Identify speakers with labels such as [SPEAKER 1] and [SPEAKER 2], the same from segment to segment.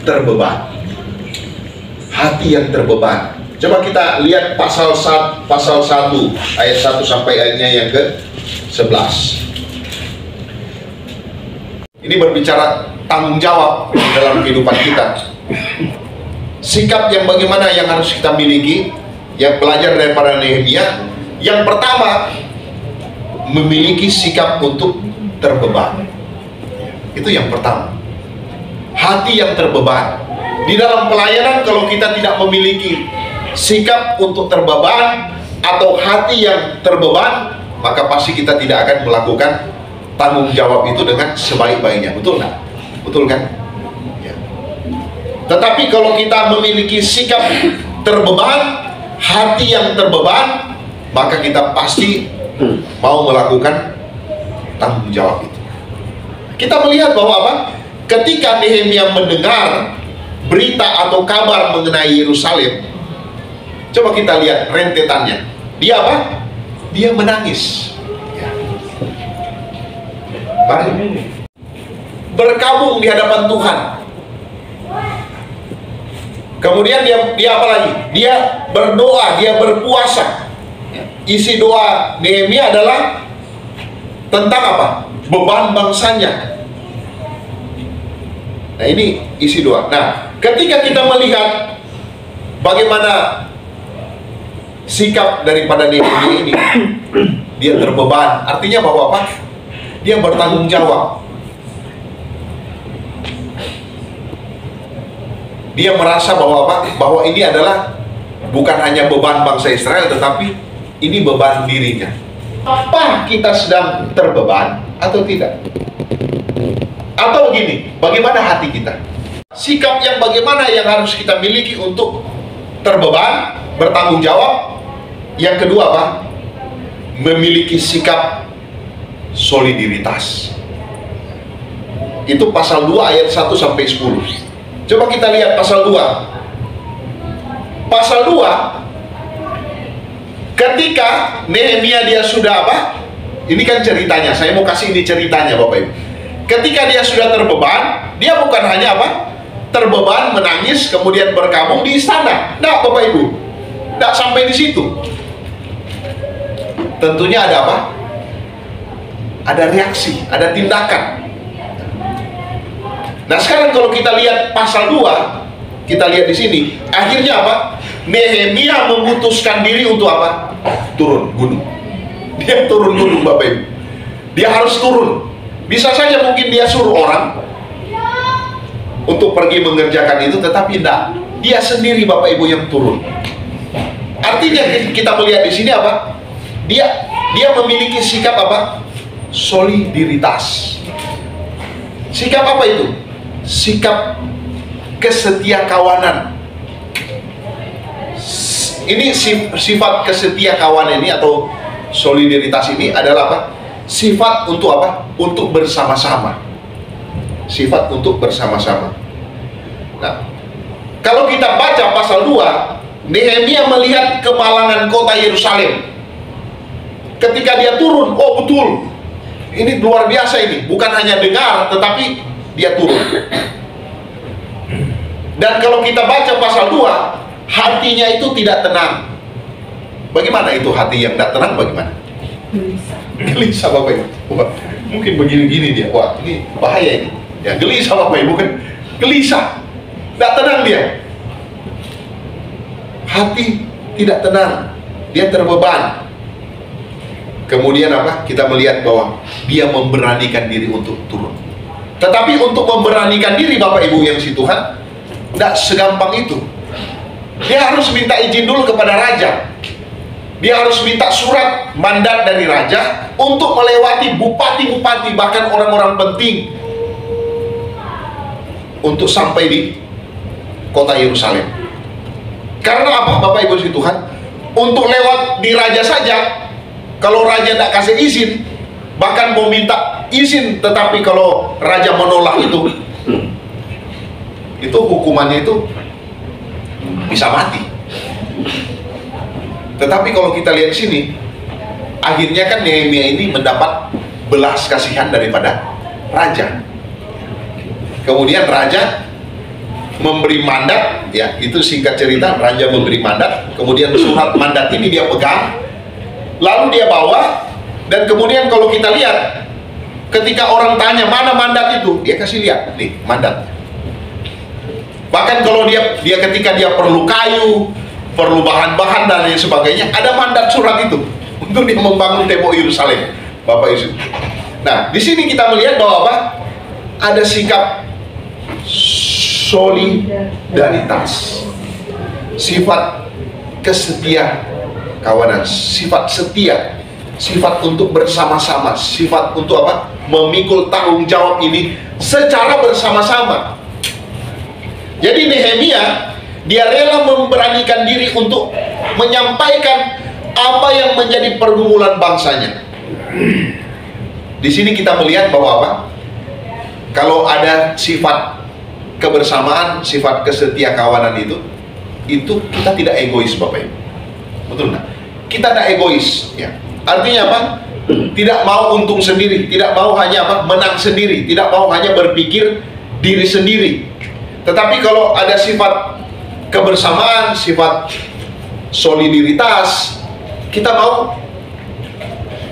[SPEAKER 1] terbeban. Hati yang terbeban. Coba kita lihat pasal 1 ayat 1 sampai ayatnya yang ke-11. Ini berbicara tanggung jawab dalam kehidupan kita. Sikap yang bagaimana yang harus kita miliki, yang belajar daripada Nehemia. Yang pertama, memiliki sikap untuk terbeban. Itu yang pertama. Hati yang terbeban. Di dalam pelayanan, kalau kita tidak memiliki sikap untuk terbeban atau hati yang terbeban, maka pasti kita tidak akan melakukan tanggung jawab itu dengan sebaik-baiknya. Betul nggak? Betul kan? Ya. Tetapi kalau kita memiliki sikap terbeban, hati yang terbeban, maka kita pasti mau melakukan tanggung jawab itu. Kita melihat bahwa apa? Ketika Nehemia mendengar berita atau kabar mengenai Yerusalem, coba kita lihat rentetannya. Dia apa? Dia menangis. Berkabung di hadapan Tuhan. Kemudian dia apa lagi? Dia berdoa, dia berpuasa. Isi doa Nehemia adalah tentang apa? Beban bangsanya. Nah, ini isi doa. Nah, ketika kita melihat bagaimana sikap daripada Nehemia ini, dia terbeban. Artinya bahwa apa? Dia bertanggung jawab. Dia merasa bahwa apa? Bahwa ini adalah bukan hanya beban bangsa Israel, tetapi ini beban dirinya. Apa kita sedang terbeban atau tidak? Atau begini, bagaimana hati kita? Sikap yang bagaimana yang harus kita miliki untuk terbeban, bertanggung jawab? Yang kedua apa? Memiliki sikap solidaritas. Itu pasal 2 ayat 1 sampai 10. Coba kita lihat pasal 2. Pasal 2, ketika Nehemia dia sudah apa? Ini kan ceritanya, saya mau kasih ini ceritanya Bapak Ibu. Ketika dia sudah terbeban, dia bukan hanya apa? Terbeban, menangis, kemudian berkabung di istana. Nah, Bapak Ibu, tidak sampai di situ. Tentunya ada apa? Ada reaksi, ada tindakan. Nah, sekarang kalau kita lihat pasal 2, kita lihat di sini, akhirnya apa? Nehemia memutuskan diri untuk apa? Turun gunung. Dia turun gunung, Bapak Ibu. Dia harus turun. Bisa saja mungkin dia suruh orang untuk pergi mengerjakan itu, tetapi tidak. Dia sendiri, Bapak Ibu, yang turun. Artinya kita melihat di sini apa? Dia memiliki sikap apa? Solidaritas. Sikap apa itu? Sikap kesetiakawanan. Ini sifat kesetiakawanan ini atau solidaritas ini adalah apa? Sifat untuk apa? Untuk bersama-sama. Sifat untuk bersama-sama. Nah, kalau kita baca pasal 2, Nehemia melihat kemalangan kota Yerusalem. Ketika dia turun, oh betul, ini luar biasa ini. Bukan hanya dengar, tetapi dia turun. Dan kalau kita baca pasal 2, hatinya itu tidak tenang. Bagaimana itu hati yang tidak tenang? Bagaimana? Gelisah Bapak Ibu. Mungkin begini-gini dia. Wah, ini bahaya ini. Ya, gelisah Bapak Ibu kan? Gelisah. Tidak tenang dia. Hati tidak tenang. Dia terbeban. Kemudian apa? Kita melihat bahwa dia memberanikan diri untuk turun. Tetapi untuk memberanikan diri Bapak Ibu yang si Tuhan, tidak segampang itu. Dia harus minta izin dulu kepada raja. Dia harus minta surat mandat dari raja untuk melewati bupati-bupati, bahkan orang-orang penting, untuk sampai di kota Yerusalem. Karena apa Bapak Ibu si Tuhan? Untuk lewat di raja saja, kalau raja tidak kasih izin, bahkan mau minta izin, tetapi kalau raja menolak itu hukumannya itu bisa mati. Tetapi kalau kita lihat sini, akhirnya kan Nehemia ini mendapat belas kasihan daripada raja. Kemudian raja memberi mandat, ya itu singkat cerita, raja memberi mandat, kemudian surat mandat ini dia pegang, lalu dia bawa, dan kemudian kalau kita lihat, ketika orang tanya mana mandat itu, dia kasih lihat, nih mandat. Bahkan kalau dia ketika dia perlu kayu, perlu bahan-bahan dan lain sebagainya, ada mandat surat itu untuk dia membangun tembok Yerusalem, Bapak Ibu. Nah, di sini kita melihat bahwa apa? Ada sikap solidaritas, sifat kesetia kawanan, sifat setia, sifat untuk bersama-sama, sifat untuk apa? Memikul tanggung jawab ini secara bersama-sama. Jadi Nehemia, dia rela memberanikan diri untuk menyampaikan apa yang menjadi pergumulan bangsanya. Di sini kita melihat bahwa apa? Kalau ada sifat kebersamaan, sifat kesetia kawanan itu kita tidak egois, Bapak Ibu. Betul nggak? Kita tidak egois, ya. Artinya apa? Tidak mau untung sendiri, tidak mau hanya apa? Menang sendiri, tidak mau hanya berpikir diri sendiri. Tetapi kalau ada sifat kebersamaan, sifat solidaritas, kita mau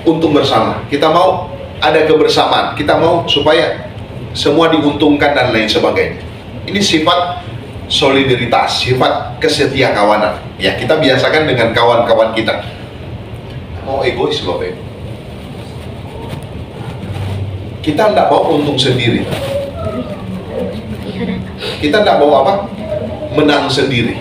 [SPEAKER 1] untung bersama, kita mau ada kebersamaan, kita mau supaya semua diuntungkan dan lain sebagainya. Ini sifat solidaritas, sifat kesetia kawanan. Ya, kita biasakan dengan kawan-kawan kita. Mau egois, Bapak Ibu. Kita tidak mau untung sendiri. Kita tidak mau apa? Menang sendiri.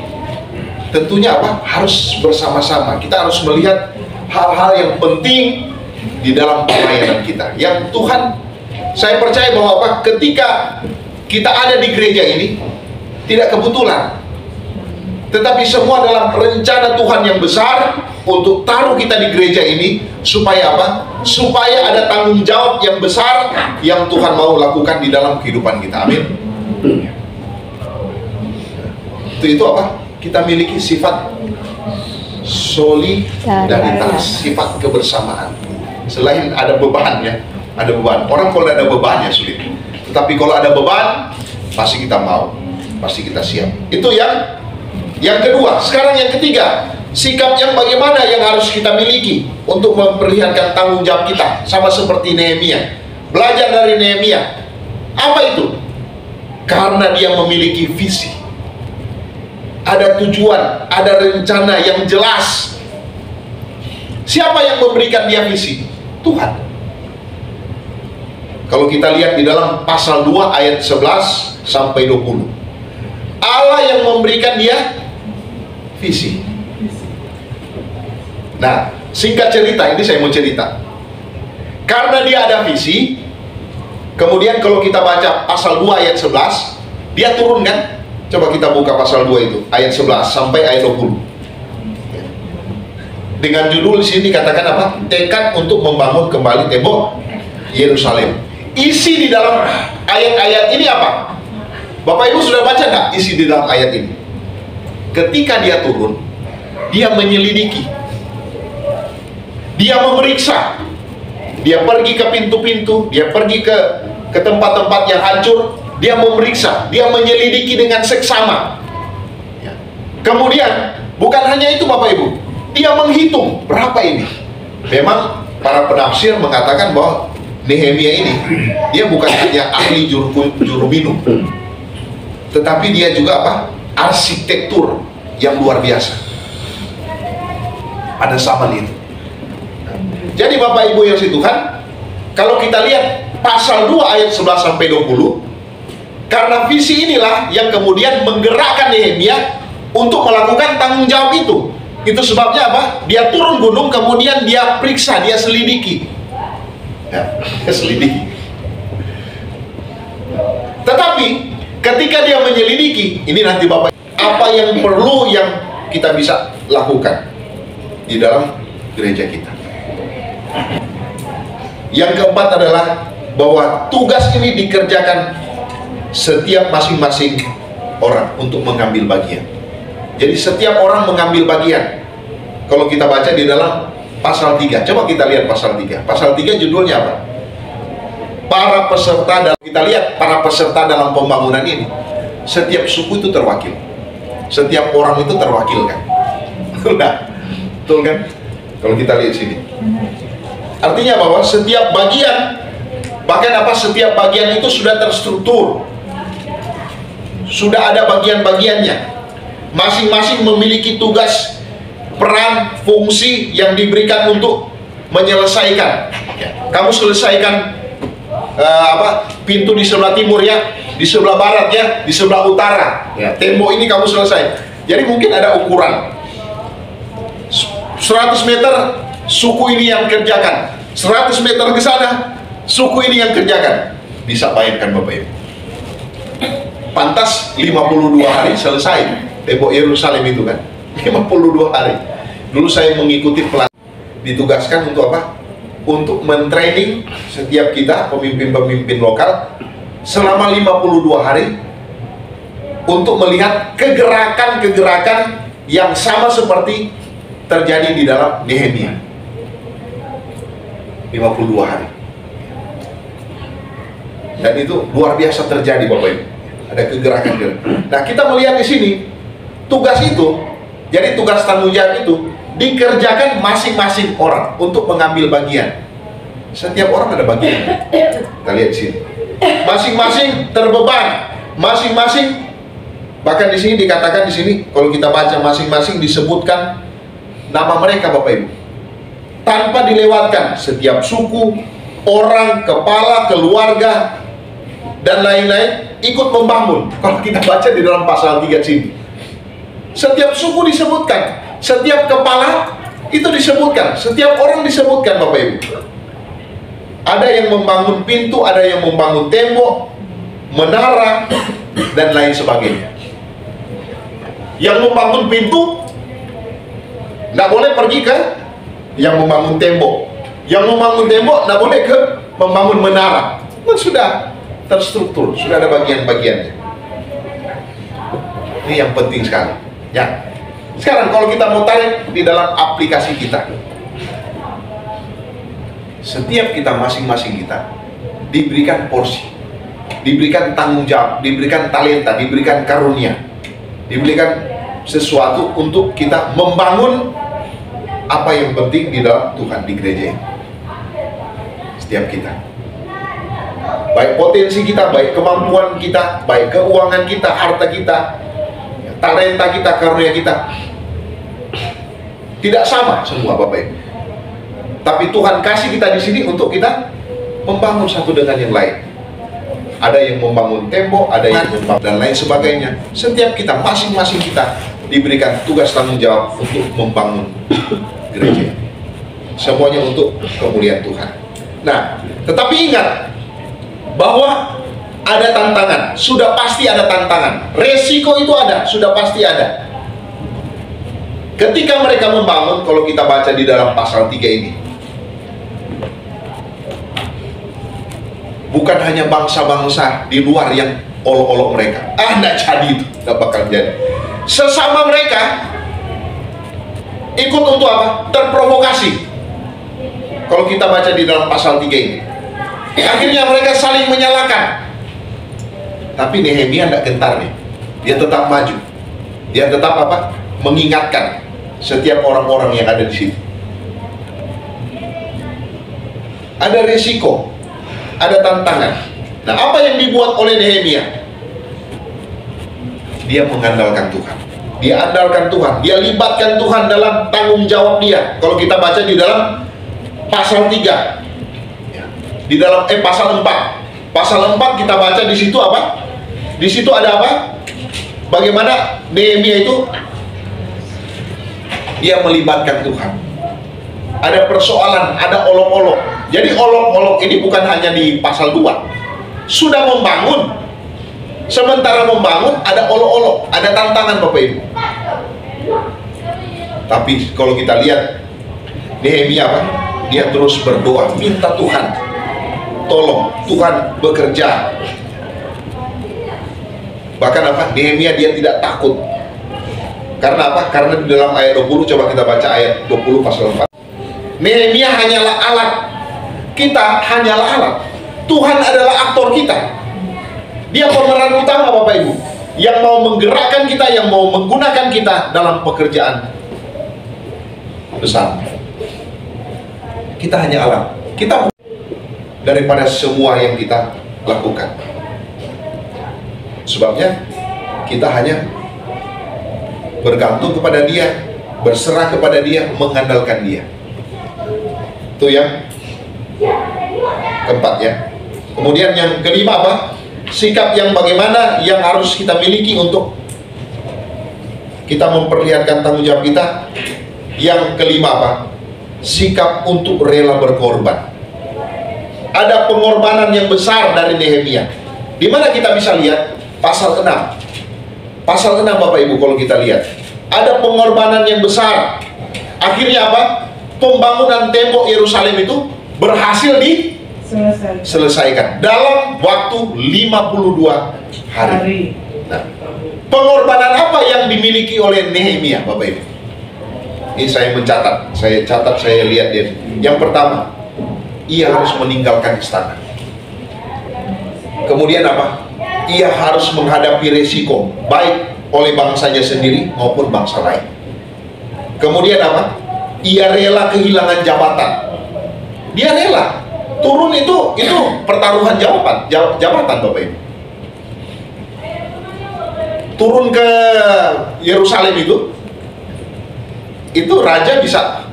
[SPEAKER 1] Tentunya apa? Harus bersama-sama. Kita harus melihat hal-hal yang penting di dalam pelayanan kita. Yang Tuhan, saya percaya bahwa apa? Ketika kita ada di gereja ini, tidak kebetulan, tetapi semua dalam rencana Tuhan yang besar untuk taruh kita di gereja ini, supaya apa? Supaya ada tanggung jawab yang besar yang Tuhan mau lakukan di dalam kehidupan kita. Amin. Itu apa? Kita miliki sifat solidaritas, sifat kebersamaan. Selain ada beban, ya, ada beban. Orang kalau ada beban ya sulit. Tetapi kalau ada beban, pasti kita mau, pasti kita siap. Itu yang kedua. Sekarang yang ketiga, sikap yang bagaimana yang harus kita miliki untuk memperlihatkan tanggung jawab kita, sama seperti Nehemia. Belajar dari Nehemia. Apa itu? Karena dia memiliki visi, ada tujuan, ada rencana yang jelas. Siapa yang memberikan dia visi? Tuhan. Kalau kita lihat di dalam pasal 2 ayat 11 sampai 20, Allah yang memberikan dia visi. Nah, singkat cerita, ini saya mau cerita. Karena dia ada visi, kemudian kalau kita baca pasal 2 ayat 11, dia turun kan? Coba kita buka pasal 2 itu, ayat 11 sampai ayat 20. Dengan judul di sini katakan apa? Tekad untuk membangun kembali tembok Yerusalem. Isi di dalam ayat-ayat ini apa? Bapak Ibu sudah baca nggak isi di dalam ayat ini? Ketika dia turun, dia menyelidiki, dia memeriksa, dia pergi ke pintu-pintu, dia pergi ke tempat-tempat yang hancur, dia memeriksa, dia menyelidiki dengan seksama. Kemudian bukan hanya itu, Bapak Ibu, dia menghitung berapa ini. Memang para penafsir mengatakan bahwa Nehemia ini, dia bukan hanya ahli juru minum, tetapi dia juga apa? Arsitektur yang luar biasa. Ada zaman itu. Jadi Bapak Ibu yang Tuhan, kalau kita lihat pasal 2 ayat 11 sampai 20, karena visi inilah yang kemudian menggerakkan Nehemia untuk melakukan tanggung jawab itu. Itu sebabnya apa? Dia turun gunung, kemudian dia periksa, dia selidiki. Ya, selidiki. Tetapi ketika dia menyelidiki, ini nanti Bapak, apa yang perlu yang kita bisa lakukan di dalam gereja kita. Yang keempat adalah bahwa tugas ini dikerjakan setiap masing-masing orang untuk mengambil bagian. Jadi setiap orang mengambil bagian. Kalau kita baca di dalam pasal 3, coba kita lihat pasal 3. Pasal 3 judulnya apa? Para peserta dalam, kita lihat para peserta dalam pembangunan ini. setiap suku itu terwakil, setiap orang itu terwakilkan. Nah, betul kan? Kalau kita lihat sini, artinya bahwa setiap bagian, bahkan setiap bagian itu sudah terstruktur, sudah ada bagian-bagiannya. Masing-masing memiliki tugas, peran, fungsi yang diberikan untuk menyelesaikan. Kamu selesaikan pintu di sebelah timur ya, di sebelah barat ya, di sebelah utara. Tembok ini kamu selesai. Jadi mungkin ada ukuran 100 meter suku ini yang kerjakan, 100 meter ke sana suku ini yang kerjakan. Bisa bayangkan Bapak Ibu, pantas 52 hari selesai tembok Yerusalem itu kan. 52 hari. Dulu saya mengikuti pelatihan, ditugaskan untuk apa? Untuk mentraining setiap kita pemimpin-pemimpin lokal selama 52 hari untuk melihat kegerakan-kegerakan yang sama seperti terjadi di dalam Nehemia. 52 hari. Dan itu luar biasa terjadi Bapak Ibu. Ada kegerakan-gerakan. Nah, kita melihat di sini tugas itu, jadi tugas tanggung jawab itu dikerjakan masing-masing orang untuk mengambil bagian. Setiap orang ada bagian. Kita lihat di sini. Masing-masing terbeban, masing-masing, bahkan di sini dikatakan di sini kalau kita baca masing-masing disebutkan nama mereka Bapak Ibu. Tanpa dilewatkan setiap suku, orang, kepala, keluarga dan lain-lain ikut membangun. Kalau kita baca di dalam pasal 3 sini, setiap suku disebutkan, setiap kepala itu disebutkan, setiap orang disebutkan Bapak Ibu. Ada yang membangun pintu, ada yang membangun tembok, menara, dan lain sebagainya. Yang membangun pintu nggak boleh pergi ke yang membangun tembok, yang membangun tembok nggak boleh ke membangun menara. Nah, sudah terstruktur, sudah ada bagian-bagiannya. Ini yang penting sekali. Ya. Sekarang kalau kita mau tarik di dalam aplikasi kita, setiap kita masing-masing kita diberikan porsi, diberikan tanggung jawab, diberikan talenta, diberikan karunia, diberikan sesuatu untuk kita membangun apa yang penting di dalam Tuhan, di gereja ini. Setiap kita, baik potensi kita, baik kemampuan kita, baik keuangan kita, harta kita, talenta kita, karunia kita, tidak sama semua Bapak Ibu. Tapi Tuhan kasih kita di sini untuk kita membangun satu dengan yang lain. Ada yang membangun tembok, ada yang membangun dan lain sebagainya. Setiap kita, masing-masing kita diberikan tugas tanggung jawab untuk membangun gereja. Semuanya untuk kemuliaan Tuhan. Nah, tetapi ingat bahwa ada tantangan, sudah pasti ada tantangan. Resiko itu ada, sudah pasti ada. Ketika mereka membangun, kalau kita baca di dalam pasal 3 ini, bukan hanya bangsa-bangsa di luar yang olok-olok mereka. Nggak jadi itu, nggak bakal jadi. Sesama mereka ikut untuk apa? Terprovokasi. Kalau kita baca di dalam pasal 3 ini, akhirnya mereka saling menyalahkan. Tapi Nehemia tidak gentar nih. Dia tetap maju. Dia tetap apa? Mengingatkan setiap orang-orang yang ada di situ. Ada risiko, ada tantangan. Nah, apa yang dibuat oleh Nehemia? Dia mengandalkan Tuhan. Dia andalkan Tuhan. Dia libatkan Tuhan dalam tanggung jawab dia. Kalau kita baca di dalam pasal 3, di dalam pasal 4. Pasal 4 kita baca di situ apa? Di situ ada apa? Bagaimana Nehemia itu dia melibatkan Tuhan. Ada persoalan, ada olok-olok. Jadi olok-olok ini bukan hanya di pasal 2. Sudah membangun. Sementara membangun ada olok-olok, ada tantangan Bapak Ibu. Tapi kalau kita lihat Nehemia apa? Dia terus berdoa, minta Tuhan tolong, Tuhan bekerja. Bahkan apa? Nehemia dia tidak takut. Karena apa? Karena di dalam ayat 20, coba kita baca ayat 20 pasal 4. Nehemia hanyalah alat. Kita hanyalah alat. Tuhan adalah aktor kita. Dia pemeran utama Bapak Ibu. yang mau menggerakkan kita, yang mau menggunakan kita dalam pekerjaan besar. Kita hanya alam, kita daripada semua yang kita lakukan. Sebabnya kita hanya bergantung kepada Dia, berserah kepada Dia, mengandalkan Dia. Itu yang keempat ya. Kemudian yang kelima apa? Sikap yang bagaimana yang harus kita miliki untuk kita memperlihatkan tanggung jawab kita. Yang kelima apa? Sikap untuk rela berkorban. Ada pengorbanan yang besar dari Nehemia. Di mana kita bisa lihat? Pasal 6. Pasal 6 Bapak Ibu, kalau kita lihat ada pengorbanan yang besar. Akhirnya apa? Pembangunan tembok Yerusalem itu berhasil diselesaikan dalam waktu 52 hari. Nah, pengorbanan apa yang dimiliki oleh Nehemia Bapak Ibu? Ini saya mencatat, saya lihat dia. Yang pertama, ia harus meninggalkan istana. Kemudian apa? Ia harus menghadapi resiko, baik oleh bangsanya sendiri maupun bangsa lain. Kemudian apa? Ia rela kehilangan jabatan. Dia rela turun, itu pertaruhan jabatan Bapak Ibu. Turun ke Yerusalem itu raja bisa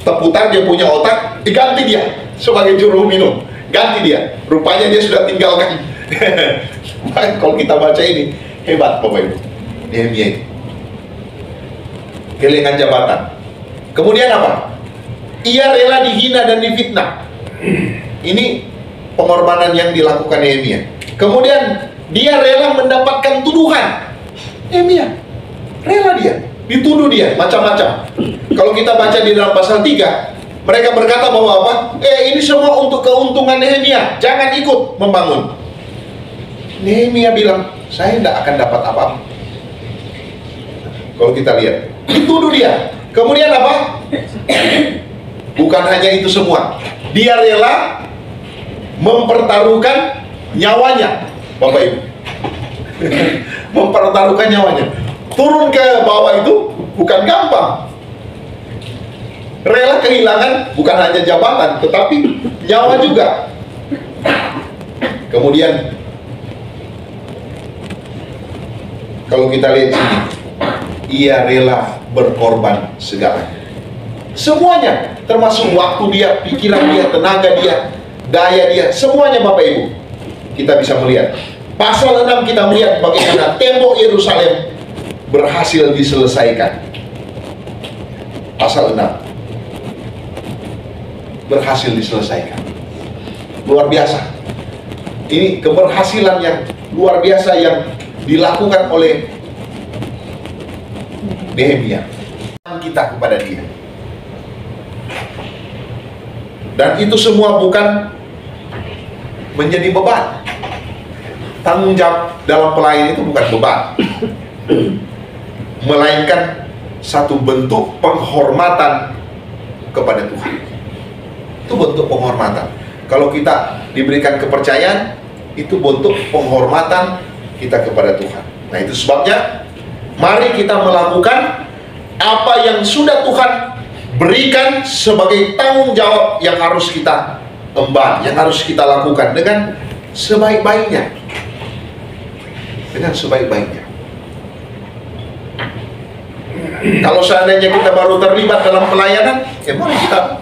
[SPEAKER 1] terputar, dia punya otak, diganti dia sebagai juru minum, ganti dia. Rupanya dia sudah tinggalkan. Kalau kita baca ini hebat Bapak Ibu, Nehemia itu kehilangan jabatan. Kemudian apa? Ia rela dihina dan difitnah. Ini pengorbanan yang dilakukan Nehemia. Kemudian dia rela mendapatkan tuduhan. Nehemia rela, dia dituduh, dia macam-macam. Kalau kita baca di dalam pasal 3, mereka berkata bahwa apa? Ini semua untuk keuntungan Nehemia, jangan ikut membangun. Nehemia bilang, saya tidak akan dapat apa-apa. Kalau kita lihat, dituduh dia. Kemudian apa? Bukan hanya itu semua, dia rela mempertaruhkan nyawanya Bapak Ibu. Mempertaruhkan nyawanya. Turun ke bawah itu bukan gampang. Rela kehilangan bukan hanya jabatan, tetapi nyawa juga. Kemudian kalau kita lihat sini, ia rela berkorban segalanya. Semuanya, termasuk waktu dia, pikiran dia, tenaga dia, daya dia, semuanya Bapak Ibu. Kita bisa melihat. Pasal 6 kita melihat bagaimana tembok Yerusalem berhasil diselesaikan. Pasal 6 berhasil diselesaikan. Luar biasa. Ini keberhasilan yang luar biasa yang dilakukan oleh Nehemia. Kita kepada dia. Dan itu semua bukan menjadi beban. Tanggung jawab dalam pelayanan itu bukan beban, melainkan satu bentuk penghormatan kepada Tuhan. Itu bentuk penghormatan. Kalau kita diberikan kepercayaan, itu bentuk penghormatan kita kepada Tuhan. Nah, itu sebabnya mari kita melakukan apa yang sudah Tuhan berikan sebagai tanggung jawab yang harus kita emban, yang harus kita lakukan dengan sebaik-baiknya. Dengan sebaik-baiknya. Kalau seandainya kita baru terlibat dalam pelayanan, ya mari kita